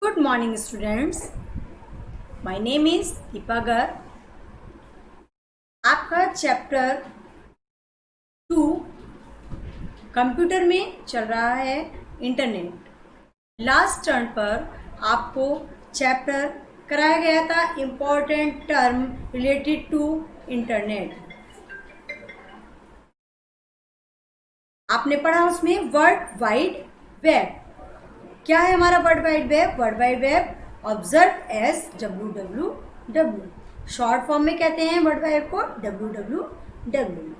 Good morning, students. My name is Deepa Garg. आपका chapter 2 computer में चल रहा है इंटरनेट. लास्ट टर्न पर आपको चैप्टर कराया गया था important term related to internet. आपने पढ़ा उसमें वर्ल्ड वाइड वेब. क्या है हमारा world wide web? World wide web observe as WWW. Short form में कहते हैं वर्ल्ड वाइड वेब को WWW.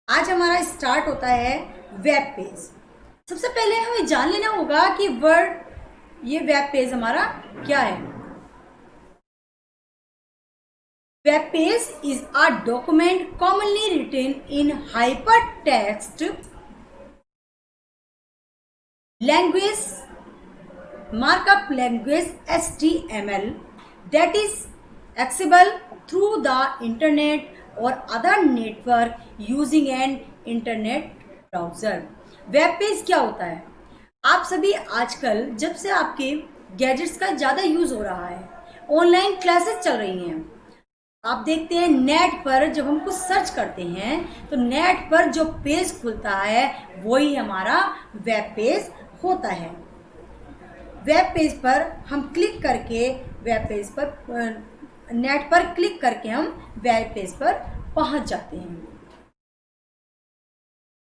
आज हमारा स्टार्ट होता है वेब पेज. सबसे पहले हमें जान लेना होगा कि ये वेब पेज हमारा क्या है. Web page is a document commonly written in hypertext language, markup language HTML that is accessible through the internet or other network using an internet browser. Web page क्या होता है? आप सभी आजकल जब से आपके गैजेट्स का ज़्यादा यूज़ हो रहा है, ऑनलाइन क्लासेस चल रही हैं, आप देखते हैं नेट पर जब हम कुछ सर्च करते हैं तो नेट पर जो पेज खुलता है वही हमारा वेब पेज होता है. वेब पेज पर हम क्लिक करके नेट पर क्लिक करके हम वेब पेज पर पहुंच जाते हैं.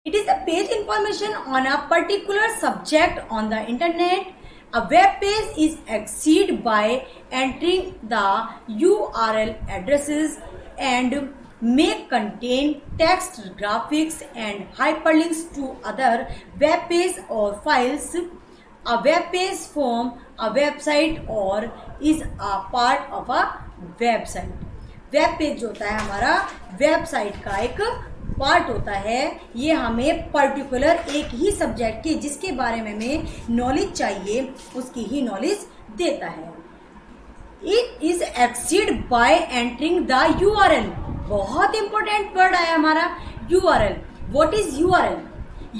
It is a page information on a particular subject on the internet. A web page is accessed by entering the URL addresses and may contain text, graphics, and hyperlinks to other web pages or files. A web page forms a website or is a part of a website. Web page जो होता है हमारा website का एक part होता है. ये हमें पर्टिकुलर एक ही सब्जेक्ट के जिसके बारे में हमें नॉलेज चाहिए उसकी ही नॉलेज देता है. It is accessed bye entering the URL. बहुत इंपॉर्टेंट वर्ड आया हमारा URL. What is URL?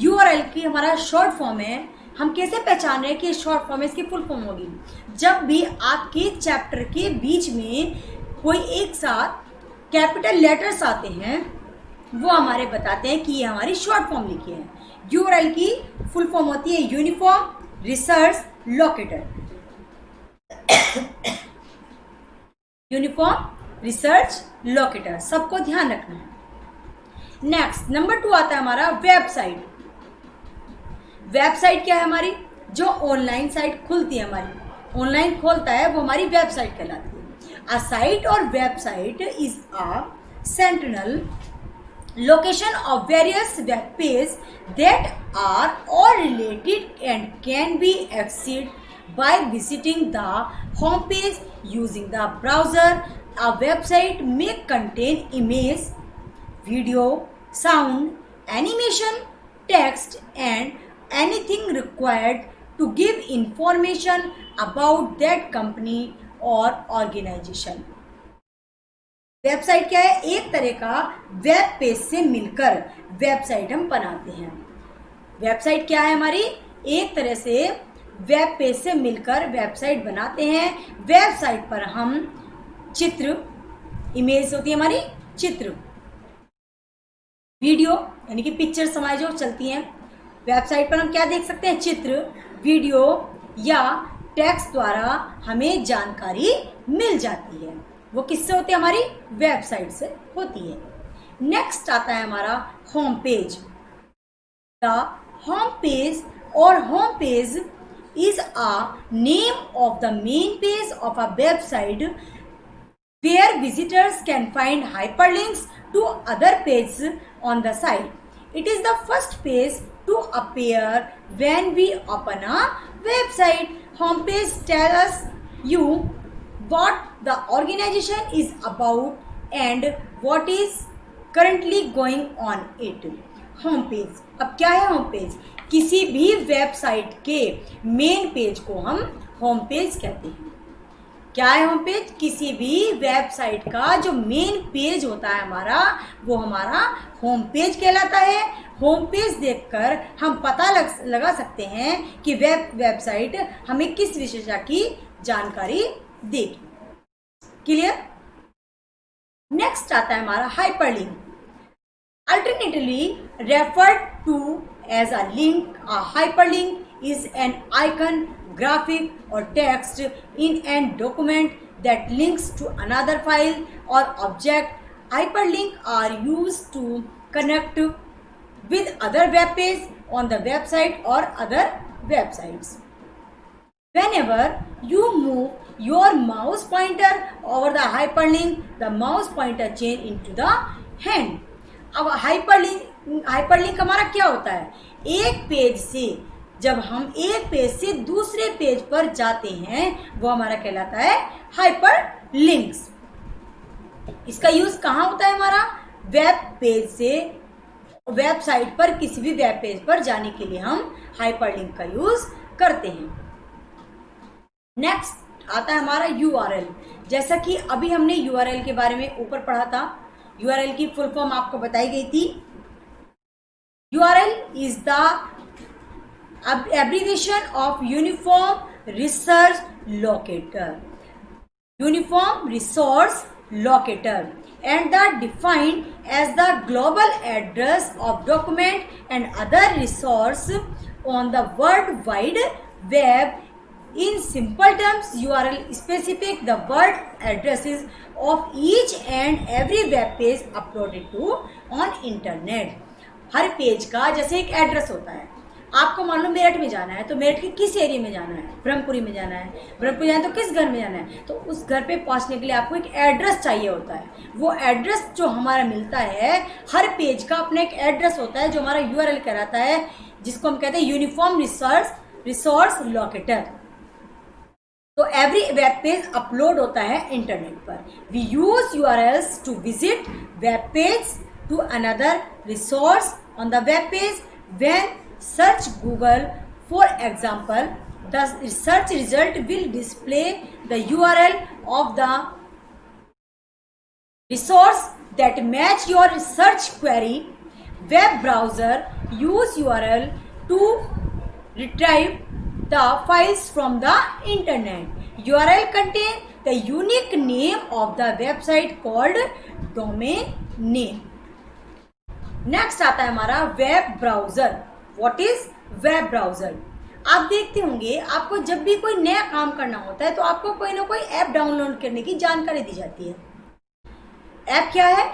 URL की हमारा शॉर्ट फॉर्म है. हम कैसे पहचान रहे हैं कि शॉर्ट फॉर्म है, इसकी फुल फॉर्म होगी? जब भी आपके चैप्टर के बीच में कोई एक साथ कैपिटल लेटर्स आते हैं वो हमारे बताते हैं कि ये हमारी शॉर्ट फॉर्म लिखी है. URL की फुल फॉर्म होती है uniform research locator. Uniform research locator, सबको ध्यान रखना है. नेक्स्ट नंबर 2 आता है हमारा वेबसाइट. वेबसाइट क्या है हमारी? जो ऑनलाइन साइट खुलती है हमारी, ऑनलाइन खोलता है वो हमारी वेबसाइट कहलाती है. A site or website is a central location of various web pages that are all related and can be accessed by visiting the home page using the browser. A website may contain image, video, sound, animation, text, and anything required to give information about that company और organisation. Website क्या है? एक तरह का web page से मिलकर website हम बनाते हैं. वेबसाइट क्या है हमारी? एक तरह से वेब पेज से मिलकर वेबसाइट बनाते हैं. वेबसाइट पर हम चित्र, इमेज होती है हमारी चित्र, वीडियो यानी कि पिक्चर्स हमारी जो चलती हैं वेबसाइट पर हम क्या देख सकते हैं? चित्र, वीडियो या टेक्स्ट द्वारा हमें जानकारी मिल जाती है. वो किससे होती है? हमारी वेबसाइट से होती है. नेक्स्ट आता है हमारा home page. The home page और home page is a name of the main page of a website where visitors can find hyperlinks to other pages on the site. It is the first page to appear when we open a website. Home page tells us you what the organization is about and what is currently going on it. Home page. अब क्या है home page? किसी भी website के main page को हम home page कहते हैं. क्या है होम पेज? किसी भी वेबसाइट का जो मेन पेज होता है हमारा, वो हमारा होम पेज कहलाता है। होम पेज देखकर हम पता लगा सकते हैं कि वेबसाइट हमें किस विशेषता की जानकारी देगी। क्लियर? नेक्स्ट आता है हमारा hyperlink. Alternatively referred to as a link, a hyperlink is an icon, graphic or text in a document that links to another file or object. Hyperlinks are used to connect with other web pages on the website or other websites. Whenever you move your mouse pointer over the hyperlink, the mouse pointer change into the hand. अब hyperlink हमारा क्या होता है? एक page से जब हम एक पेज से दूसरे पेज पर जाते हैं वो हमारा कहलाता है हाइपरलिंक्स। इसका यूज कहाँ होता है? हमारा वेब पेज से वेबसाइट पर किसी भी वेब पेज पर जाने के लिए हम हाइपरलिंक का यूज करते हैं। नेक्स्ट आता है हमारा यूआरएल। जैसा कि अभी हमने यूआरएल के बारे में ऊपर पढ़ा था, यूआरएल की फुल फॉर्म आपको बताई गई थी। URL is the abbreviation of uniform resource locator, uniform resource locator and the defined as the global address of document and other resource on the World Wide Web. In simple terms, URL specific the word addresses of each and every web page uploaded to on internet. Her page का जैसे एक address होता है। आपको मान लो मेरठ में जाना है तो मेरठ के किस एरिया में जाना है? ब्रह्मपुरी में जाना है। ब्रह्मपुरी जाना तो किस घर में जाना है? तो उस घर पे पहुंचने के लिए आपको एक एड्रेस चाहिए होता है। वो एड्रेस जो हमारा मिलता है, हर पेज का अपना एक एड्रेस होता है जो हमारा यूआरएल कहलाता है, जिसको हम कहते हैं यूनिफॉर्म रिसोर्स लोकेटर। तो एवरी वेब पेज अपलोड होता है इंटरनेट पर। We use URLs to visit web page to another resource on the web page. When search Google, for example, the search result will display the URL of the resource that match your search query. Web browser use URL to retrieve the files from the internet. URL contain the unique name of the website called domain name. Next आता है हमारा web browser. What is web browser? आप देखते होंगे आपको जब भी कोई नया काम करना होता है तो आपको कोई ना कोई ऐप डाउनलोड करने की जानकारी दी जाती है। ऐप क्या है?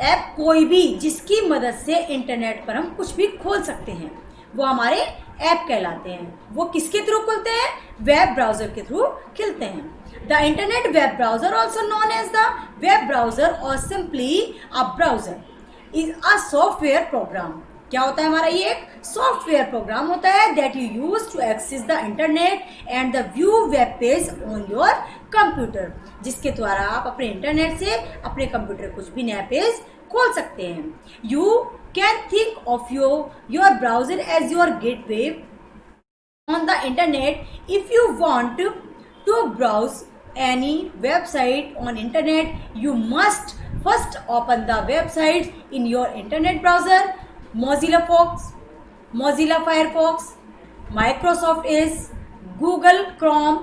ऐप कोई भी जिसकी मदद से इंटरनेट पर हम कुछ भी खोल सकते हैं वो हमारे ऐप कहलाते हैं। वो किसके थ्रू खुलते हैं? वेब ब्राउजर के थ्रू खुलते हैं। The internet web browser also known as the web browser और simply a browser is a software program. क्या होता है हमारा? ये एक सॉफ्टवेयर प्रोग्राम होता है that you use to access the internet and the view web page on your computer, जिसके द्वारा आप अपने इंटरनेट से अपने कंप्यूटर कुछ भी नया पेज खोल सकते हैं। You can think of your browser as your gateway on the internet. If you want to browse any website on internet, you must first open the website in your internet browser. Mozilla Firefox, Microsoft Edge, Google Chrome,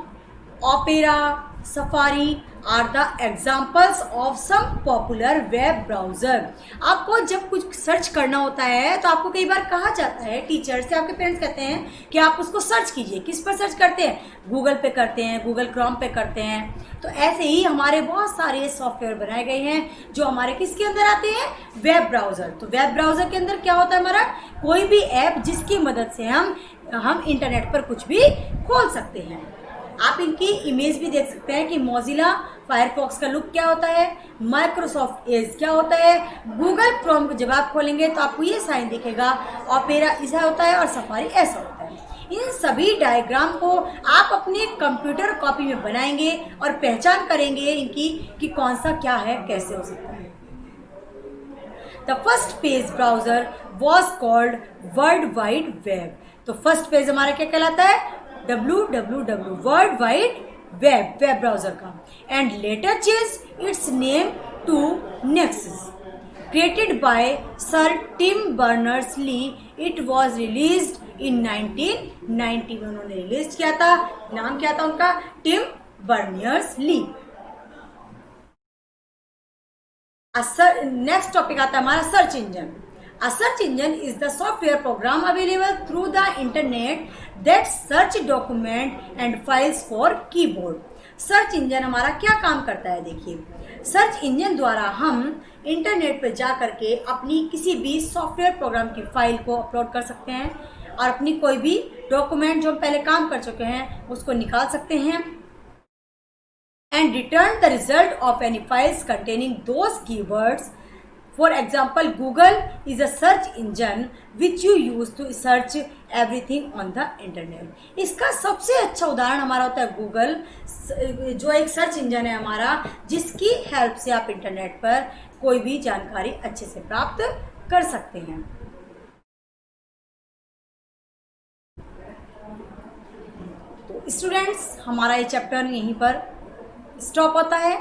Opera, Safari are the examples of some popular web browser. आपको जब कुछ search करना होता है तो आपको कई बार कहा जाता है टीचर से, आपके पेरेंट्स कहते हैं कि आप उसको सर्च कीजिए। किस पर सर्च करते हैं? गूगल पे करते हैं, गूगल क्रोम पे करते हैं। तो ऐसे ही हमारे बहुत सारे सॉफ्टवेयर बनाए गए हैं जो हमारे किसके अंदर आते हैं? Web browser. तो वेब ब्राउजर के अंदर क्या होता है हमारा? कोई भी ऐप जिसकी मदद से हम इंटरनेट पर कुछ भी खोल सकते हैं। आप इनकी इमेज भी देख सकते हैं कि मोजिला फायरफॉक्स का लुक क्या होता है, माइक्रोसॉफ्ट एज क्या होता है, गूगल क्रोम को जब आप खोलेंगे तो आपको ये साइन दिखेगा, ओपेरा ऐसा होता है और सफारी ऐसा होता है। इन सभी डायग्राम को आप अपने कंप्यूटर कॉपी में बनाएंगे और पहचान करेंगे इनकी कि कौन सा क्या है, कैसे हो सकता है। The first page browser was called World wide Web. तो फर्स्ट पेज हमारा क्या कहलाता है? www World wide Web browser का, and later change its name to Nexus. Created by Sir Tim Berners Lee, it was released in 1990 में उन्होंने release किया था। नाम क्या था उनका? Tim Berners Lee. Next topic आता है हमारा search engine. A search engine is the software program available through the internet that search document and files for keyboard। Search engine हमारा क्या काम करता है? देखिए, सर्च इंजन द्वारा हम इंटरनेट पर जा करके अपनी किसी भी सॉफ्टवेयर प्रोग्राम की फाइल को अपलोड कर सकते हैं और अपनी कोई भी डॉक्यूमेंट जो हम पहले काम कर चुके हैं उसको निकाल सकते हैं, and return the result of any files containing those keywords। For example, Google is a search engine which you use to search everything on the internet। इसका सबसे अच्छा उदाहरण हमारा होता है गूगल, जो एक सर्च इंजन है हमारा, जिसकी हेल्प से आप इंटरनेट पर कोई भी जानकारी अच्छे से प्राप्त कर सकते हैं। तो स्टूडेंट्स, हमारा ये चैप्टर यहीं पर स्टॉप होता है।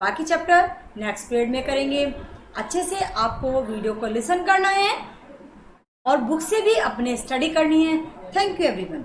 बाकी चैप्टर नेक्स्ट पीरियड में करेंगे। अच्छे से आपको वीडियो को लिसन करना है और बुक से भी अपने स्टडी करनी है। Thank you everyone.